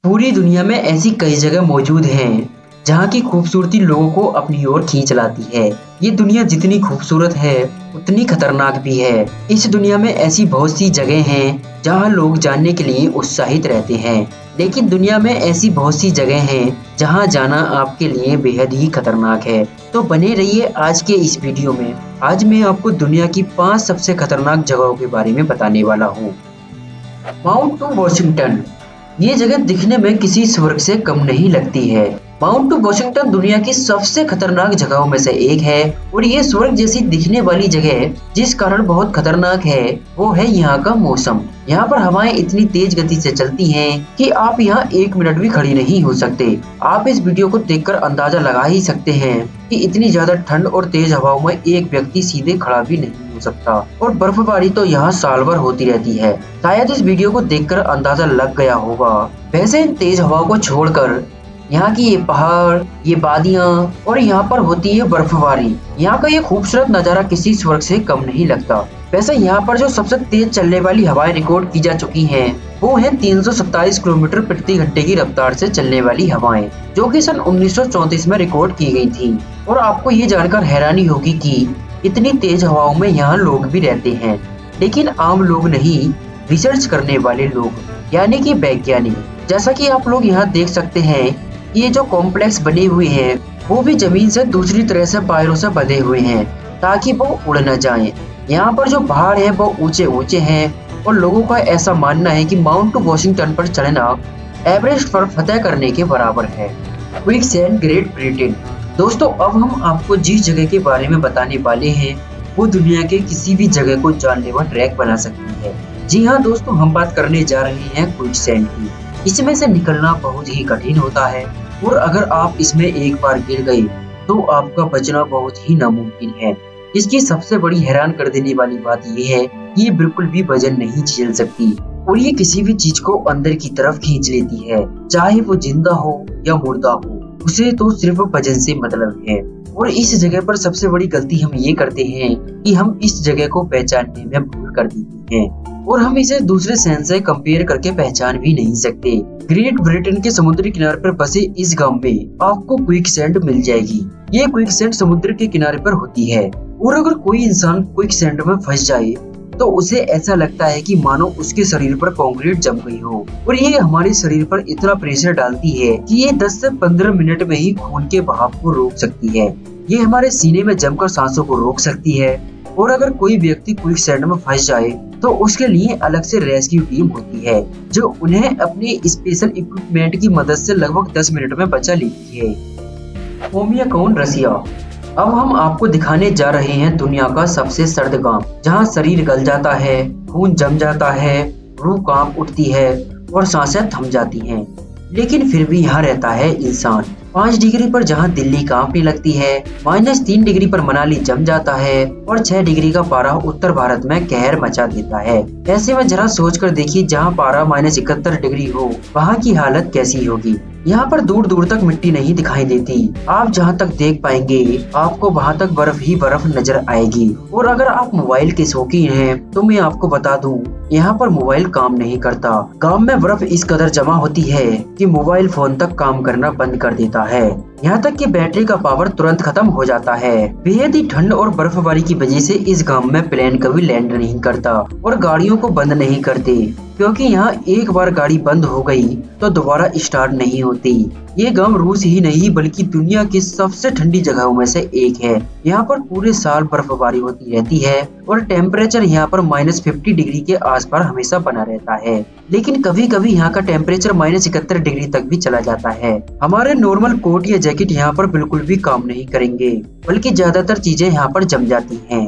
पूरी दुनिया में ऐसी कई जगह मौजूद हैं जहाँ की खूबसूरती लोगों को अपनी ओर खींच लाती है। ये दुनिया जितनी खूबसूरत है उतनी खतरनाक भी है। इस दुनिया में ऐसी बहुत सी जगह हैं जहाँ लोग जानने के लिए उत्साहित रहते हैं, लेकिन दुनिया में ऐसी बहुत सी जगह हैं जहाँ जाना आपके लिए बेहद ही खतरनाक है। तो बने रहिए आज के इस वीडियो में। आज मैं आपको दुनिया की 5 सबसे खतरनाक जगहों के बारे में बताने वाला हूँ। Mount Washington. ये जगह दिखने में किसी स्वर्ग से कम नहीं लगती है। माउंट वॉशिंगटन दुनिया की सबसे खतरनाक जगहों में से एक है और ये स्वर्ग जैसी दिखने वाली जगह जिस कारण बहुत खतरनाक है वो है यहाँ का मौसम। यहाँ पर हवाएं इतनी तेज गति से चलती हैं कि आप यहाँ 1 मिनट भी खड़ी नहीं हो सकते। आप इस वीडियो को देखकर अंदाजा लगा ही सकते हैं कि इतनी ज्यादा ठंड और तेज हवाओं में एक व्यक्ति सीधे खड़ा भी नहीं हो सकता। और बर्फबारी तो यहाँ साल भर होती रहती है। शायद इस वीडियो को देखकर अंदाजा लग गया होगा। वैसे इन तेज हवाओं को छोड़कर यहाँ की ये पहाड़, ये वादियाँ और यहाँ पर होती है बर्फबारी, यहाँ का ये खूबसूरत नज़ारा किसी स्वर्ग से कम नहीं लगता। वैसे यहाँ पर जो सबसे तेज चलने वाली हवाएं रिकॉर्ड की जा चुकी हैं वो है 327 किलोमीटर प्रति घंटे की रफ्तार से चलने वाली हवाएं, जो कि सन 1934 में रिकॉर्ड की गई थी। और आपको ये जानकर हैरानी होगी कि इतनी तेज हवाओं में यहाँ लोग भी रहते हैं, लेकिन आम लोग नहीं, रिसर्च करने वाले लोग यानी कि वैज्ञानिक। जैसा कि आप लोग यहाँ देख सकते हैं, ये जो कॉम्प्लेक्स बने हुए हैं वो भी जमीन से दूसरी तरह से वायरों से बंधे हुए हैं ताकि वो उड़ न जाएं। यहाँ पर जो पहाड़ है वो ऊंचे ऊंचे हैं और लोगों का ऐसा मानना है कि माउंट वॉशिंगटन पर चढ़ना एवरेस्ट पर फतह करने के बराबर है। Quicksand, great Britain. दोस्तों, अब हम आपको जिस जगह के बारे में बताने वाले हैं वो दुनिया के किसी भी जगह को जानलेवा ट्रैक बना सकती है। जी हाँ दोस्तों, हम बात करने जा रहे हैं क्विकसैंड की। इसमें से निकलना बहुत ही कठिन होता है और अगर आप इसमें एक बार गिर गए तो आपका बचना बहुत ही नामुमकिन है। इसकी सबसे बड़ी हैरान कर देने वाली बात यह है कि ये बिल्कुल भी वजन नहीं झेल सकती और ये किसी भी चीज को अंदर की तरफ खींच लेती है, चाहे वो जिंदा हो या मुर्दा हो, उसे तो सिर्फ वजन से मतलब है। और इस जगह पर सबसे बड़ी गलती हम ये करते हैं कि हम इस जगह को पहचानने में भूल कर देते हैं और हम इसे दूसरे शहर से कंपेयर करके पहचान भी नहीं सकते। ग्रेट ब्रिटेन के समुद्री किनारे पर बसे इस गांव में आपको क्विकसैंड मिल जाएगी। ये क्विकसैंड समुद्र के किनारे पर होती है और अगर कोई इंसान क्विकसैंड में फंस जाए तो उसे ऐसा लगता है कि मानो उसके शरीर पर कंक्रीट जम गई हो। और ये हमारे शरीर पर इतना प्रेशर डालती है कि ये 10 से 15 मिनट में ही खून के बहाव को रोक सकती है। ये हमारे सीने में जमकर सांसों को रोक सकती है। और अगर कोई व्यक्ति क्विकसैंड में फंस जाए तो उसके लिए अलग से रेस्क्यू टीम होती है जो उन्हें अपने स्पेशल इक्विपमेंट की मदद से लगभग 10 मिनट में बचा लेती है। ओमियाकॉन, रसिया। अब हम आपको दिखाने जा रहे हैं दुनिया का सबसे सर्द गांव, जहां शरीर गल जाता है, खून जम जाता है, रूह कांप उठती है और सांसें थम जाती हैं, लेकिन फिर भी यहाँ रहता है इंसान। 5 डिग्री पर जहाँ दिल्ली कांपने लगती है, -3 डिग्री पर मनाली जम जाता है और 6 डिग्री का पारा उत्तर भारत में कहर मचा देता है। ऐसे में जरा सोच कर देखिए, जहाँ पारा -71 डिग्री हो वहाँ की हालत कैसी होगी। यहाँ पर दूर दूर तक मिट्टी नहीं दिखाई देती। आप जहाँ तक देख पाएंगे आपको वहाँ तक बर्फ ही बर्फ नजर आएगी। और अगर आप मोबाइल के शौकीन हैं तो मैं आपको बता दूं, यहाँ पर मोबाइल काम नहीं करता। गांव में बर्फ इस कदर जमा होती है कि मोबाइल फोन तक काम करना बंद कर देता है। यहाँ तक कि बैटरी का पावर तुरंत खत्म हो जाता है। बेहद ही ठंड और बर्फबारी की वजह से इस गांव में प्लेन कभी लैंड नहीं करता और गाड़ियों को बंद नहीं करते, क्योंकि यहाँ एक बार गाड़ी बंद हो गई तो दोबारा स्टार्ट नहीं होती। ये गांव रूस ही नहीं बल्कि दुनिया की सबसे ठंडी जगहों में से एक है। यहाँ पर पूरे साल बर्फबारी होती रहती है और टेम्परेचर यहाँ पर -50 डिग्री के आसपास हमेशा बना रहता है, लेकिन कभी कभी यहाँ का टेम्परेचर -71 डिग्री तक भी चला जाता है। हमारे नॉर्मल कोट या जैकेट यहाँ पर बिल्कुल भी काम नहीं करेंगे, बल्कि ज्यादातर चीजें यहाँ पर जम जाती हैं।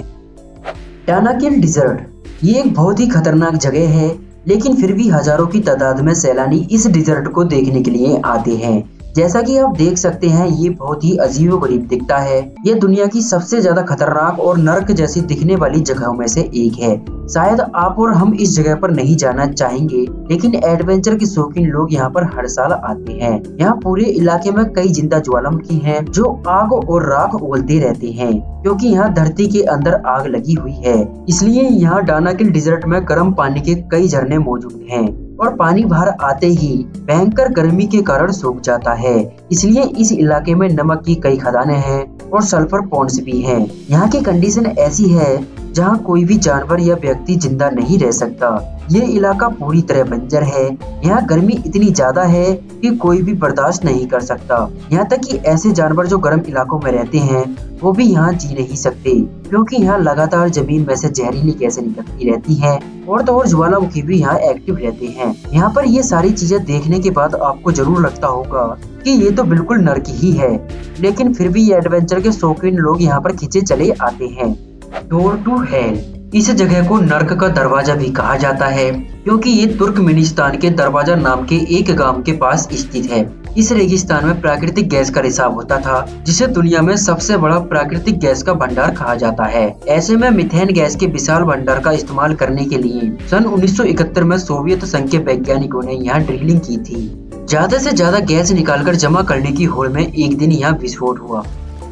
Danakil desert. ये एक बहुत ही खतरनाक जगह है, लेकिन फिर भी हजारों की तादाद में सैलानी इस डिजर्ट को देखने के लिए आते हैं। जैसा कि आप देख सकते हैं, ये बहुत ही अजीबोगरीब दिखता है। ये दुनिया की सबसे ज्यादा खतरनाक और नर्क जैसी दिखने वाली जगहों में से एक है। शायद आप और हम इस जगह पर नहीं जाना चाहेंगे, लेकिन एडवेंचर के शौकीन लोग यहाँ पर हर साल आते हैं। यहाँ पूरे इलाके में कई जिंदा ज्वालामुखी हैं जो आग और राख उगलते रहते हैं, क्योंकि यहाँ धरती के अंदर आग लगी हुई है। इसलिए यहाँ डानाकिल डिजर्ट में गर्म पानी के कई झरने मौजूद हैं। और पानी बाहर आते ही भयंकर गर्मी के कारण सूख जाता है। इसलिए इस इलाके में नमक की कई खदानें हैं और सल्फर पॉन्ड्स भी हैं। यहाँ की कंडीशन ऐसी है जहाँ कोई भी जानवर या व्यक्ति जिंदा नहीं रह सकता। ये इलाका पूरी तरह बंजर है। यहाँ गर्मी इतनी ज्यादा है कि कोई भी बर्दाश्त नहीं कर सकता। यहाँ तक कि ऐसे जानवर जो गर्म इलाकों में रहते हैं वो भी यहाँ जी नहीं सकते, क्योंकि यहाँ लगातार जमीन में से जहरीली गैसें निकलती रहती हैं और तो और ज्वालामुखी भी यहाँ एक्टिव रहते हैं। यहाँ पर ये सारी चीजें देखने के बाद आपको जरूर लगता होगा कि ये तो बिल्कुल नर्क ही है, लेकिन फिर भी ये एडवेंचर के शौकीन लोग यहाँ पर खींचे चले आते हैं। डोर टू हेल, इस जगह को नर्क का दरवाजा भी कहा जाता है, क्योंकि ये तुर्कमेनिस्तान के दरवाजा नाम के एक गांव के पास स्थित है। इस रेगिस्तान में प्राकृतिक गैस का रिसाव होता था, जिसे दुनिया में सबसे बड़ा प्राकृतिक गैस का भंडार कहा जाता है। ऐसे में मीथेन गैस के विशाल भंडार का इस्तेमाल करने के लिए सन 1971 में सोवियत संघ के वैज्ञानिकों ने यहाँ ड्रिलिंग की थी। ज्यादा से ज्यादा गैस निकालकर जमा करने की होड़ में एक दिन यहाँ विस्फोट हुआ,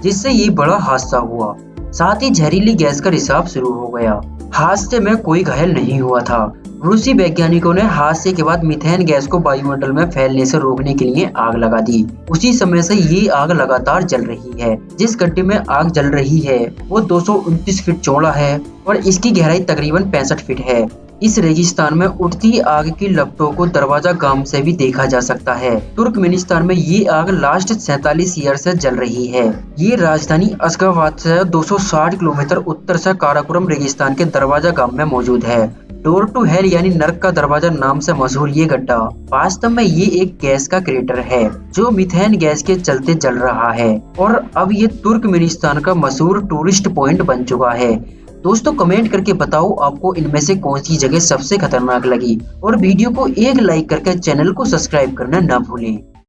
जिससे ये बड़ा हादसा हुआ। साथ ही जहरीली गैस का रिसाव शुरू हो गया। हादसे में कोई घायल नहीं हुआ था। रूसी वैज्ञानिकों ने हादसे के बाद मीथेन गैस को वायुमंडल में फैलने से रोकने के लिए आग लगा दी। उसी समय से ये आग लगातार जल रही है। जिस गड्ढे में आग जल रही है वो 229 फीट चौड़ा है और इसकी गहराई तकरीबन 65 फीट है। इस रेगिस्तान में उठती आग की लपटों को दरवाजा गांव से भी देखा जा सकता है। तुर्कमेनिस्तान में ये आग लास्ट 47 ईयर से जल रही है। ये राजधानी अशगाबाद से 260 किलोमीटर उत्तर से काराकोरम रेगिस्तान के दरवाजा गांव में मौजूद है। डोर टू हेल यानी नर्क का दरवाजा नाम से मशहूर ये गड्ढा वास्तव में ये एक गैस का क्रेटर है जो मीथेन गैस के चलते जल रहा है और अब ये तुर्कमेनिस्तान का मशहूर टूरिस्ट पॉइंट बन चुका है। दोस्तों कमेंट करके बताओ आपको इनमें से कौन सी जगह सबसे खतरनाक लगी और वीडियो को एक लाइक करके चैनल को सब्सक्राइब करना ना भूलें।